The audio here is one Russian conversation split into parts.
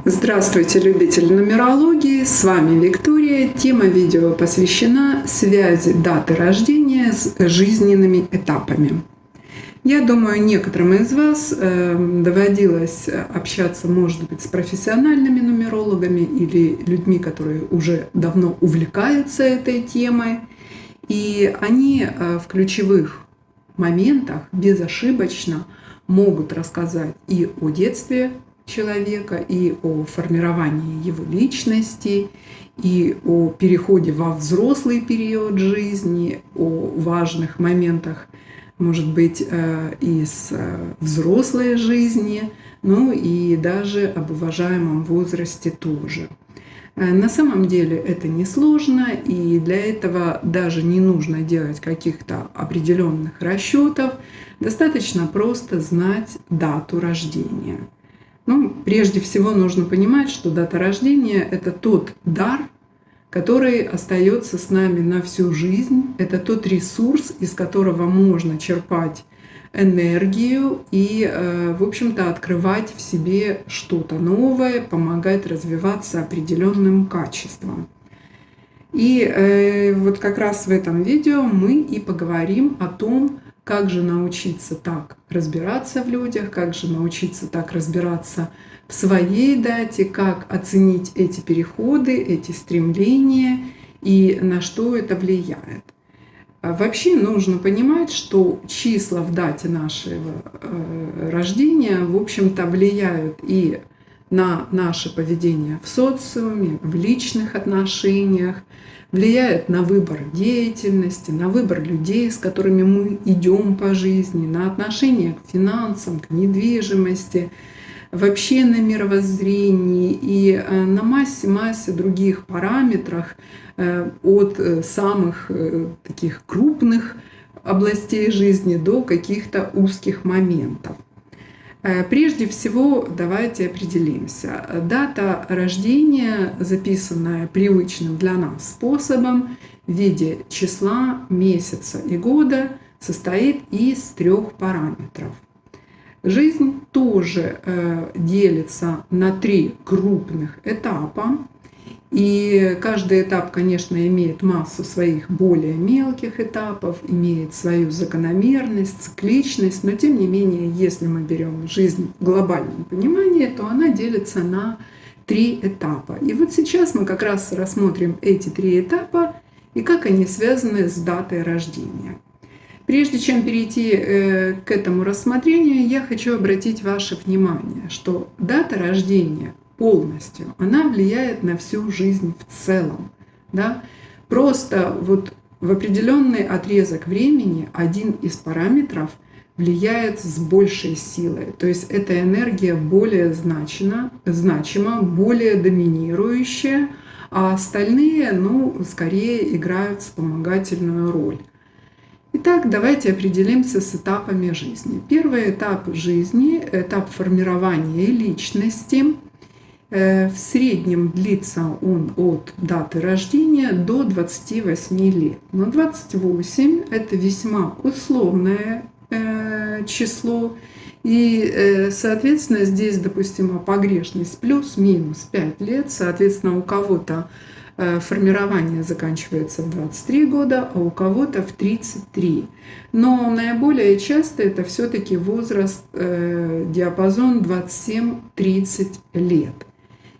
Здравствуйте, любители нумерологии! С вами Виктория. Тема видео посвящена связи даты рождения с жизненными этапами. Я думаю, некоторым из вас доводилось общаться, может быть, с профессиональными нумерологами или людьми, которые уже давно увлекаются этой темой. И они в ключевых моментах безошибочно могут рассказать и о детстве человека, и о формировании его личности, и о переходе во взрослый период жизни, о важных моментах, может быть, из взрослой жизни, ну и даже об уважаемом возрасте тоже. На самом деле это несложно, и для этого даже не нужно делать каких-то определенных расчетов, достаточно просто знать дату рождения. Прежде всего нужно понимать, что дата рождения – это тот дар, который остается с нами на всю жизнь. Это тот ресурс, из которого можно черпать энергию и, в общем-то, открывать в себе что-то новое, помогать развиваться определенным качествам. И вот как раз в этом видео мы и поговорим о том, как же научиться так разбираться в людях, как же научиться так разбираться в своей дате, как оценить эти переходы, эти стремления и на что это влияет. Вообще нужно понимать, что числа в дате нашего рождения, в общем-то, влияют и на наше поведение в социуме, в личных отношениях, влияет на выбор деятельности, на выбор людей, с которыми мы идем по жизни, на отношение к финансам, к недвижимости, вообще на мировоззрении и на массе других параметрах от самых таких крупных областей жизни до каких-то узких моментов. Прежде всего, давайте определимся. Дата рождения, записанная привычным для нас способом в виде числа, месяца и года, состоит из 3 параметров. Жизнь тоже делится на 3 крупных этапа. И каждый этап, конечно, имеет массу своих более мелких этапов, имеет свою закономерность, цикличность, но тем не менее, если мы берем жизнь в глобальном понимании, то она делится на 3 этапа. И вот сейчас мы как раз рассмотрим эти 3 этапа и как они связаны с датой рождения. Прежде чем перейти к этому рассмотрению, я хочу обратить ваше внимание, что дата рождения полностью, она влияет на всю жизнь в целом. Да? Просто вот в определенный отрезок времени один из параметров влияет с большей силой. То есть эта энергия более значима, более доминирующая, а остальные, скорее играют вспомогательную роль. Итак, давайте определимся с этапами жизни. Первый этап жизни – этап формирования личности. В среднем длится он от даты рождения до 28 лет. Но 28 – это весьма условное число. И, соответственно, здесь допустима погрешность плюс-минус 5 лет. Соответственно, у кого-то формирование заканчивается в 23 года, а у кого-то в 33. Но наиболее часто это все-таки возраст, диапазон 27-30 лет.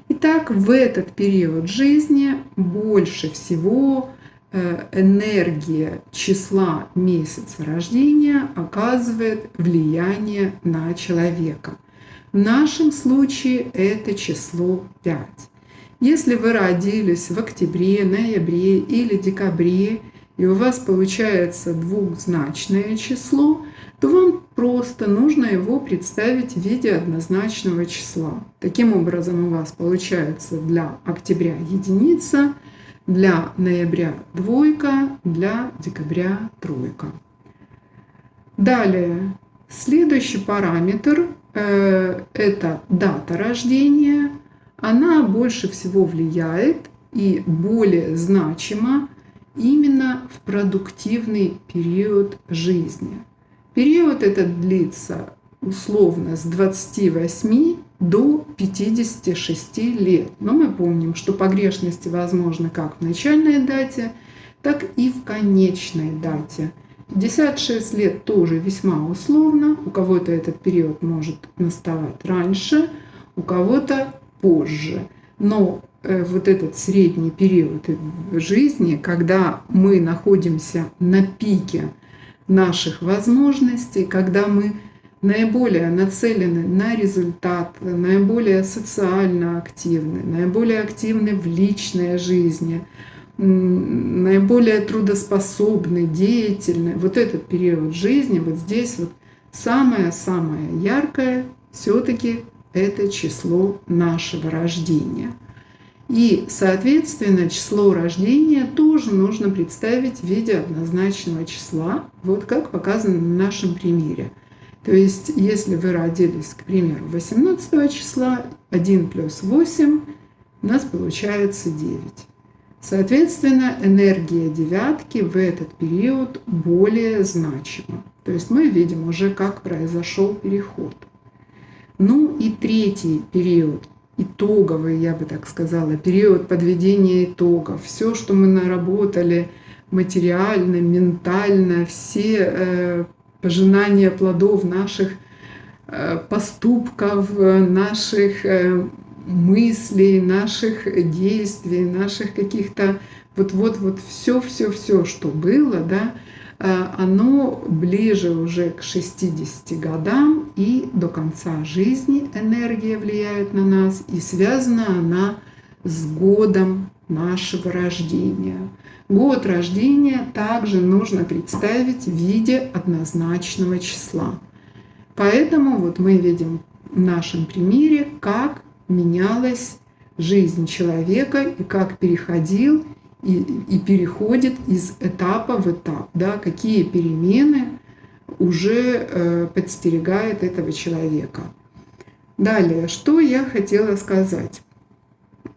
Итак, в этот период жизни больше всего энергия числа месяца рождения оказывает влияние на человека. В нашем случае это число 5. Если вы родились в октябре, ноябре или декабре, и у вас получается двухзначное число, то вам просто нужно его представить в виде однозначного числа. Таким образом, у вас получается для октября единица, для ноября двойка, для декабря тройка. Далее, следующий параметр – это дата рождения. Она больше всего влияет и более значима именно в продуктивный период жизни. Период этот длится условно с 28 до 56 лет. Но мы помним, что погрешности возможны как в начальной дате, так и в конечной дате. 56 лет тоже весьма условно. У кого-то этот период может наставать раньше, у кого-то позже. Но вот этот средний период жизни, когда мы находимся на пике наших возможностей, когда мы наиболее нацелены на результат, наиболее социально активны, наиболее активны в личной жизни, наиболее трудоспособны, деятельны. Вот этот период жизни, вот здесь вот самое-самое яркое все-таки это число нашего рождения. И, соответственно, число рождения тоже нужно представить в виде однозначного числа, вот как показано на нашем примере. То есть, если вы родились, к примеру, 18 числа, 1 плюс 8, у нас получается 9. Соответственно, энергия девятки в этот период более значима. То есть мы видим уже, как произошел переход. Ну и третий период, итоговый, я бы так сказала, период подведения итогов. Все, что мы наработали материально, ментально, все пожинания плодов наших поступков, наших мыслей, наших действий, наших каких-то вот все, что было, да, оно ближе уже к 60 годам, и до конца жизни энергия влияет на нас, и связана она с годом нашего рождения. Год рождения также нужно представить в виде однозначного числа. Поэтому вот мы видим в нашем примере, как менялась жизнь человека и как переходил и переходит из этапа в этап, да, какие перемены уже подстерегает этого человека. Далее, что я хотела сказать?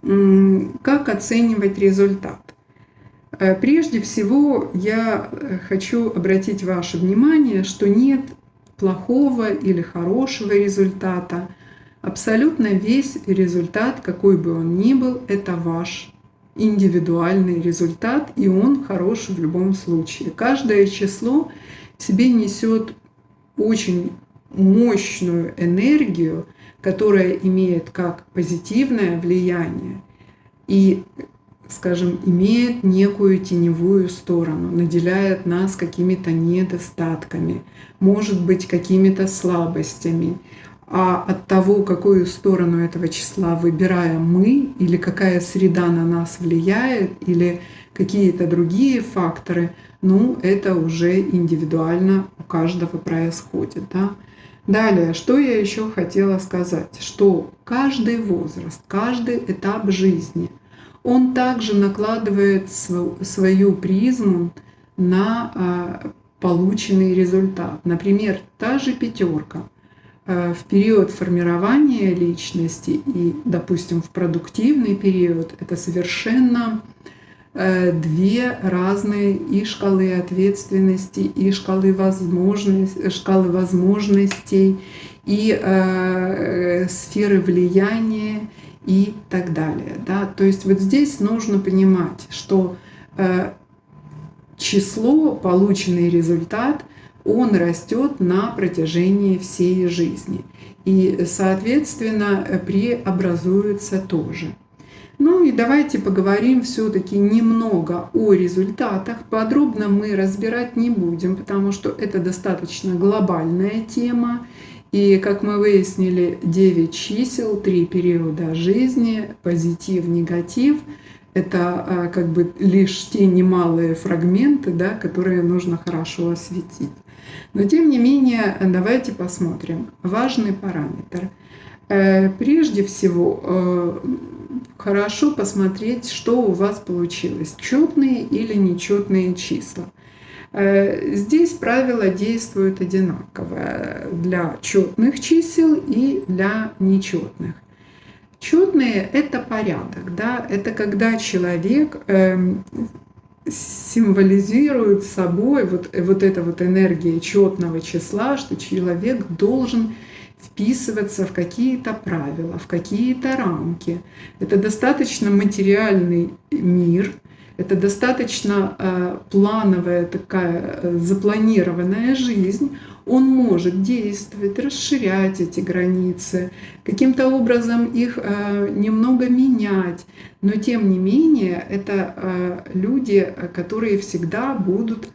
Как оценивать результат? Прежде всего, я хочу обратить ваше внимание, что нет плохого или хорошего результата. Абсолютно весь результат, какой бы он ни был, это ваш индивидуальный результат, и он хороший в любом случае. Каждое число в себе несет очень мощную энергию, которая имеет как позитивное влияние и, скажем, имеет некую теневую сторону, наделяет нас какими-то недостатками, может быть, какими-то слабостями. А от того, какую сторону этого числа выбираем мы, или какая среда на нас влияет, или какие-то другие факторы, ну, это уже индивидуально у каждого происходит. Да? Далее, что я еще хотела сказать, что каждый возраст, каждый этап жизни, он также накладывает свою призму на полученный результат. Например, та же пятерка. В период формирования личности и, допустим, в продуктивный период это совершенно две разные и шкалы ответственности, и шкалы возможностей, и сферы влияния и так далее. Да? То есть вот здесь нужно понимать, что число, полученный результат, он растет на протяжении всей жизни и, соответственно, преобразуется тоже. Ну и давайте поговорим все-таки немного о результатах. Подробно мы разбирать не будем, потому что это достаточно глобальная тема. И, как мы выяснили, 9 чисел, 3 периода жизни, позитив, негатив. Это как бы лишь те немалые фрагменты, да, которые нужно хорошо осветить. Но тем не менее, давайте посмотрим. Важный параметр. Прежде всего, хорошо посмотреть, что у вас получилось. Четные или нечетные числа. Здесь правила действуют одинаково для четных чисел и для нечетных. Четные – это порядок, да? Это когда человек символизирует собой вот эта вот энергия четного числа, что человек должен вписываться в какие-то правила, в какие-то рамки. Это достаточно материальный мир, это достаточно плановая такая запланированная жизнь. Он может действовать, расширять эти границы, каким-то образом их немного менять. Но тем не менее, это люди, которые всегда будут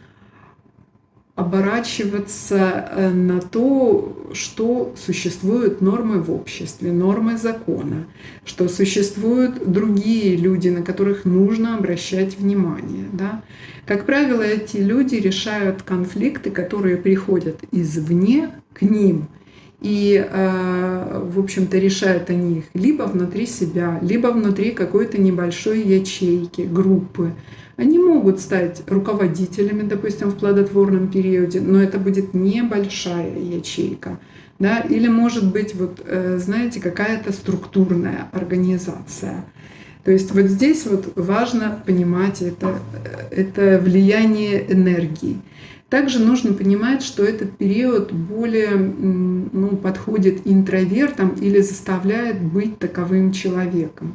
оборачиваться на то, что существуют нормы в обществе, нормы закона, что существуют другие люди, на которых нужно обращать внимание. Да? Как правило, эти люди решают конфликты, которые приходят извне к ним, и, в общем-то, решают они их либо внутри себя, либо внутри какой-то небольшой ячейки, группы. Они могут стать руководителями, допустим, в плодотворном периоде, но это будет небольшая ячейка. Да? Или может быть, вот, знаете, какая-то структурная организация. То есть вот здесь вот важно понимать это влияние энергии. Также нужно понимать, что этот период более подходит интровертам или заставляет быть таковым человеку.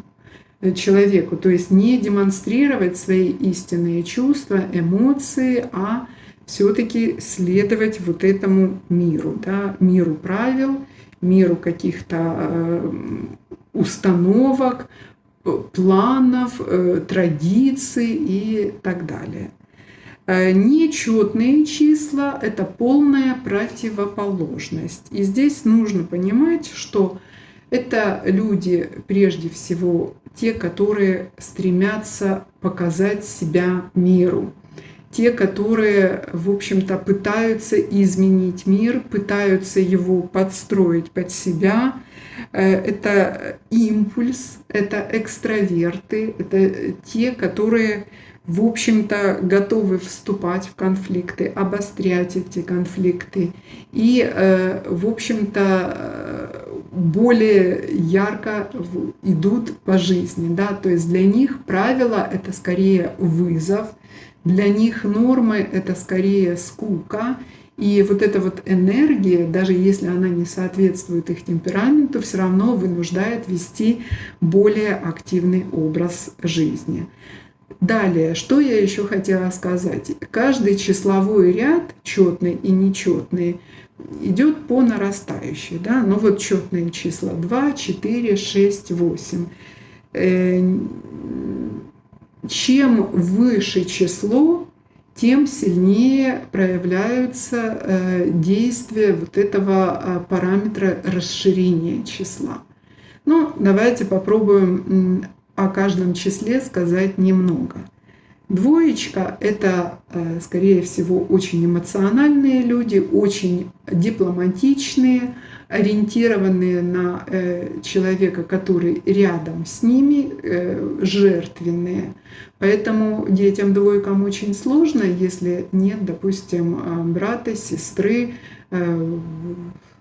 То есть не демонстрировать свои истинные чувства, эмоции, а все-таки следовать вот этому миру, да, миру правил, миру каких-то установок, планов, традиций и так далее. Нечетные числа – это полная противоположность. И здесь нужно понимать, что это люди, прежде всего, те, которые стремятся показать себя миру. Те, которые, в общем-то, пытаются изменить мир, пытаются его подстроить под себя. Это импульс, это экстраверты, это те, которые, в общем-то, готовы вступать в конфликты, обострять эти конфликты и, в общем-то, более ярко идут по жизни. Да? То есть для них правила — это скорее вызов, для них нормы — это скорее скука. И вот эта вот энергия, даже если она не соответствует их темпераменту, все равно вынуждает вести более активный образ жизни. Далее, что я еще хотела сказать. Каждый числовой ряд, четный и нечетный, идет по нарастающей. Да? Но вот четные числа 2, 4, 6, 8. Чем выше число, тем сильнее проявляются действия вот этого параметра расширения числа. Ну, давайте попробуем о каждом числе сказать немного. Двоечка – это, скорее всего, очень эмоциональные люди, очень дипломатичные, ориентированные на человека, который рядом с ними, жертвенные. Поэтому детям двойкам очень сложно, если нет, допустим, брата, сестры,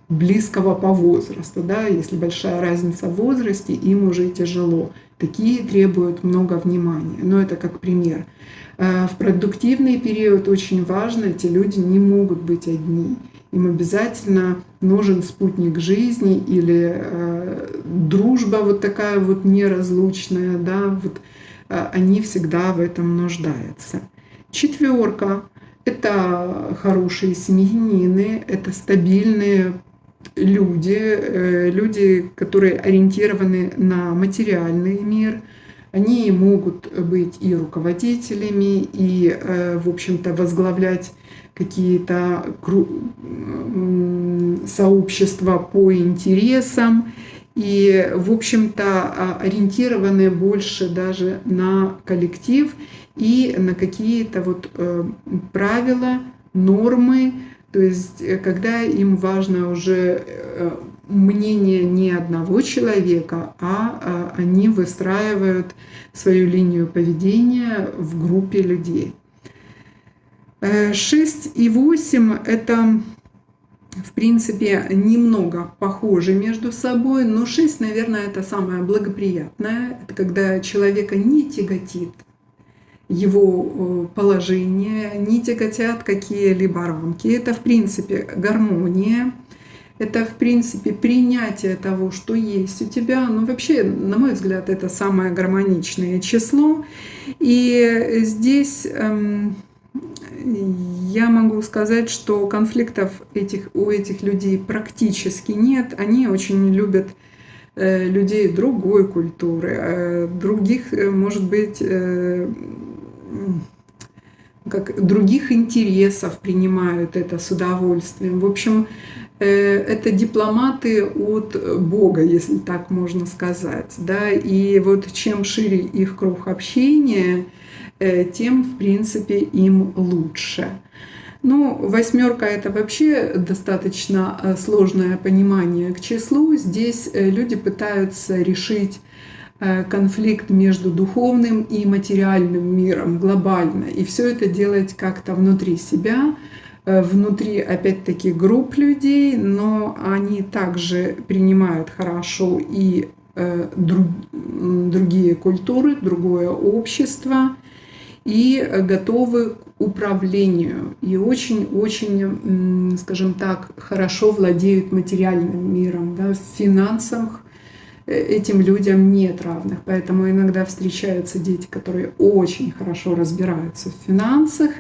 близкого по возрасту. Да? Если большая разница в возрасте, им уже тяжело. Такие требуют много внимания. Но это как пример. В продуктивный период очень важно, эти люди не могут быть одни. Им обязательно нужен спутник жизни или дружба вот такая вот неразлучная. Да? Вот, они всегда в этом нуждаются. Четверка – это хорошие семьянины, это стабильные люди, которые ориентированы на материальный мир. Они могут быть и руководителями, и, в общем-то, возглавлять какие-то сообщества по интересам. И, в общем-то, ориентированы больше даже на коллектив и на какие-то вот правила, нормы. То есть, когда им важно уже мнение не одного человека, а они выстраивают свою линию поведения в группе людей. 6 и 8 – это, в принципе, немного похожи между собой, но 6, наверное, это самое благоприятное. Это когда человека не тяготит его положение, не тяготят какие-либо рамки. Это, в принципе, гармония. это, в принципе, принятие того, что есть у тебя. Ну, вообще, на мой взгляд, это самое гармоничное число. И здесь я могу сказать, что конфликтов у этих людей практически нет. Они очень любят людей другой культуры, других, может быть, как других интересов, принимают это с удовольствием. В общем, это дипломаты от Бога, если так можно сказать. Да? И вот чем шире их круг общения, тем, в принципе, им лучше. Ну, восьмерка — это вообще достаточно сложное понимание к числу. Здесь люди пытаются решить конфликт между духовным и материальным миром глобально. И все это делать как-то внутри себя, внутри, опять-таки, групп людей, но они также принимают хорошо и другие культуры, другое общество, и готовы к управлению. И очень-очень, скажем так, хорошо владеют материальным миром. Да, в финансах этим людям нет равных. Поэтому иногда встречаются дети, которые очень хорошо разбираются в финансах.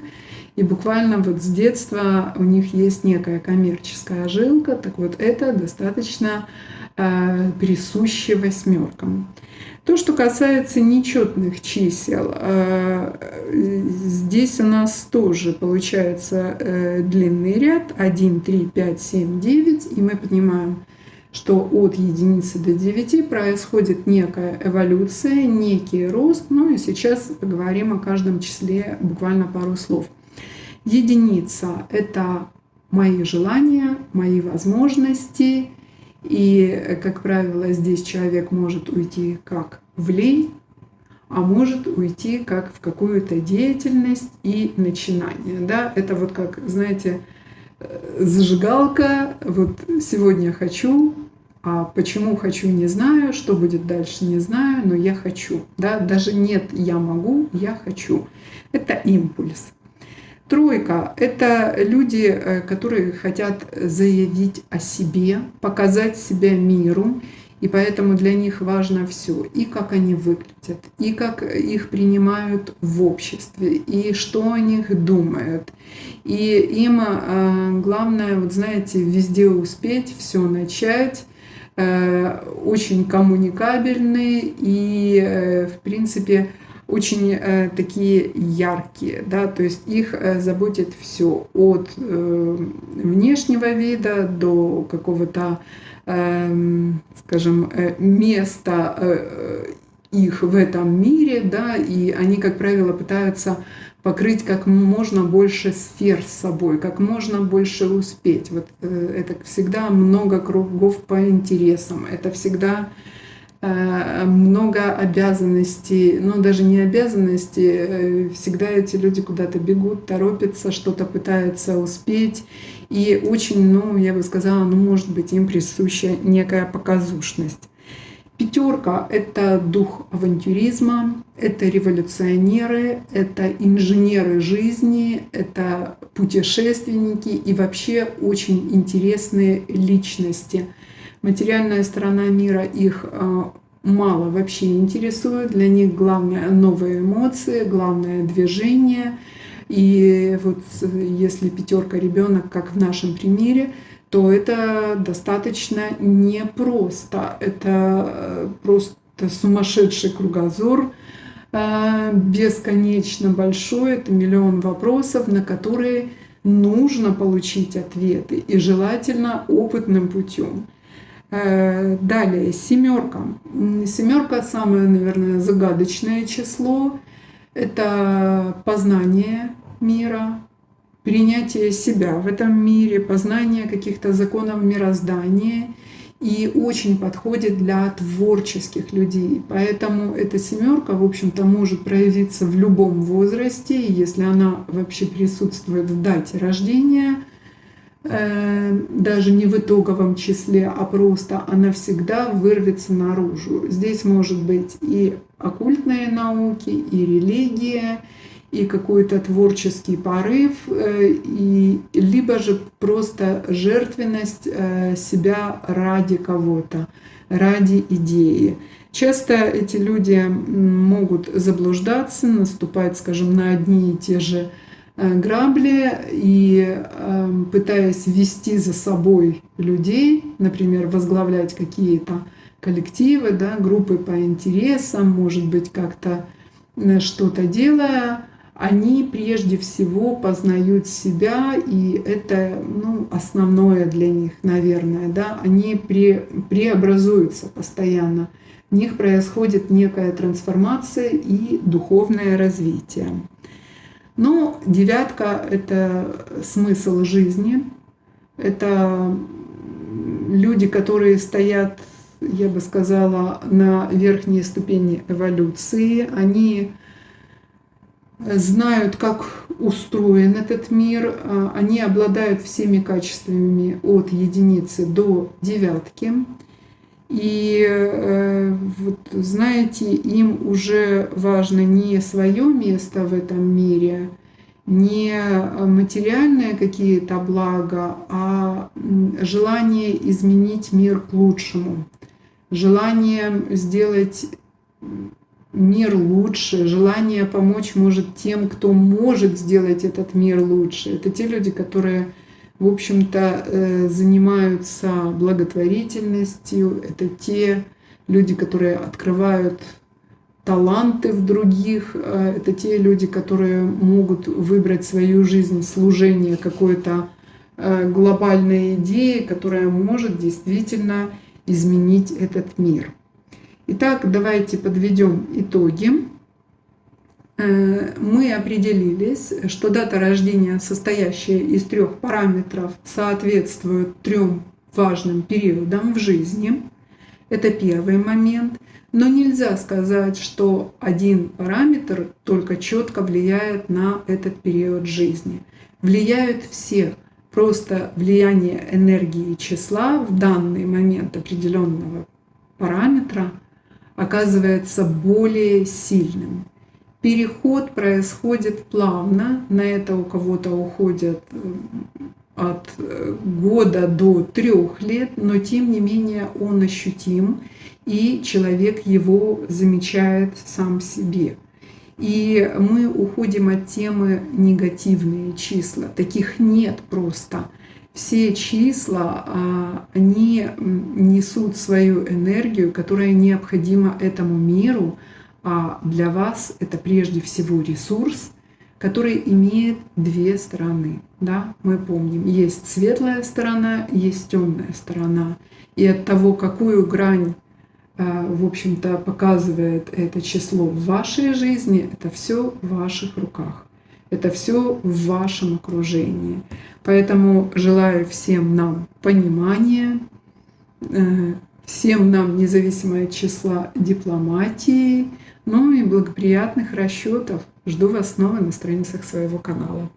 И буквально вот с детства у них есть некая коммерческая жилка. Так вот, это достаточно присуще восьмеркам. То, что касается нечетных чисел, здесь у нас тоже получается длинный ряд 1, 3, 5, 7, 9, и мы понимаем, что от единицы до 9 происходит некая эволюция, некий рост. Ну и сейчас поговорим о каждом числе буквально пару слов. Единица — это мои желания, мои возможности. И, как правило, здесь человек может уйти как в лень, а может уйти как в какую-то деятельность и начинание. Да? Это вот как, знаете, зажигалка. Вот сегодня хочу, а почему хочу, не знаю, что будет дальше, не знаю, но я хочу. Да? Даже нет «я могу», «я хочу». Это импульс. Тройка — это люди, которые хотят заявить о себе, показать себя миру, и поэтому для них важно все, и как они выглядят, и как их принимают в обществе, и что о них думают. И им главное, вот знаете, везде успеть, все начать, очень коммуникабельные и, в принципе, очень такие яркие, да, то есть их заботит все от внешнего вида до какого-то, скажем, места их в этом мире, да, и они, как правило, пытаются покрыть как можно больше сфер с собой, как можно больше успеть. Вот это всегда много кругов по интересам, это всегда много обязанностей, но даже не обязанностей, всегда эти люди куда-то бегут, торопятся, что-то пытаются успеть, и очень, ну, я бы сказала, ну, может быть, им присуща некая показушность. Пятерка — это дух авантюризма, это революционеры, это инженеры жизни, это путешественники и вообще очень интересные личности. Материальная сторона мира их мало вообще интересует. Для них главное новые эмоции, главное движение. И вот если пятерка ребенок, как в нашем примере, то это достаточно непросто. Это просто сумасшедший кругозор, бесконечно большой. Это миллион вопросов, на которые нужно получить ответы, и желательно опытным путем. Далее, семерка. Семерка — самое, наверное, загадочное число. Это познание мира, принятие себя в этом мире, познание каких-то законов мироздания. И очень подходит для творческих людей. Поэтому эта семерка, в общем-то, может проявиться в любом возрасте, если она вообще присутствует в дате рождения, даже не в итоговом числе, а просто она всегда вырвется наружу. Здесь может быть и оккультные науки, и религия, и какой-то творческий порыв, и либо же просто жертвенность себя ради кого-то, ради идеи. Часто эти люди могут заблуждаться, наступать, скажем, на одни и те же грабли и пытаясь вести за собой людей, например, возглавлять какие-то коллективы, да, группы по интересам, может быть, как-то что-то делая, они прежде всего познают себя, и это основное для них, наверное. Да? Они преобразуются постоянно. В них происходит некая трансформация и духовное развитие. Но девятка – это смысл жизни. Это люди, которые стоят, я бы сказала, на верхней ступени эволюции. Они знают, как устроен этот мир. Они обладают всеми качествами от единицы до девятки. И вот, знаете, им уже важно не свое место в этом мире, не материальные какие-то блага, а желание изменить мир к лучшему, желание сделать мир лучше, желание помочь, может, тем, кто может сделать этот мир лучше. Это те люди, которые, в общем-то, занимаются благотворительностью, это те люди, которые открывают таланты в других, это те люди, которые могут выбрать свою жизнь, служение какой-то глобальной идеи, которая может действительно изменить этот мир. Итак, давайте подведем итоги. Мы определились, что дата рождения, состоящая из 3 параметров, соответствует 3 важным периодам в жизни. Это первый момент. Но нельзя сказать, что один параметр только четко влияет на этот период жизни. Влияют все. Просто влияние энергии числа в данный момент определенного параметра оказывается более сильным. Переход происходит плавно, на это у кого-то уходит от года до 3 лет, но тем не менее он ощутим, и человек его замечает сам в себе. И мы уходим от темы негативные числа, таких нет просто. Все числа, они несут свою энергию, которая необходима этому миру, а для вас это прежде всего ресурс, который имеет 2 стороны. Да? Мы помним, есть светлая сторона, есть темная сторона. И от того, какую грань, в общем-то, показывает это число в вашей жизни, это все в ваших руках. Это все в вашем окружении. Поэтому желаю всем нам понимания, всем нам, независимо от числа, дипломатии, ну и благоприятных расчетов. Жду вас снова на страницах своего канала.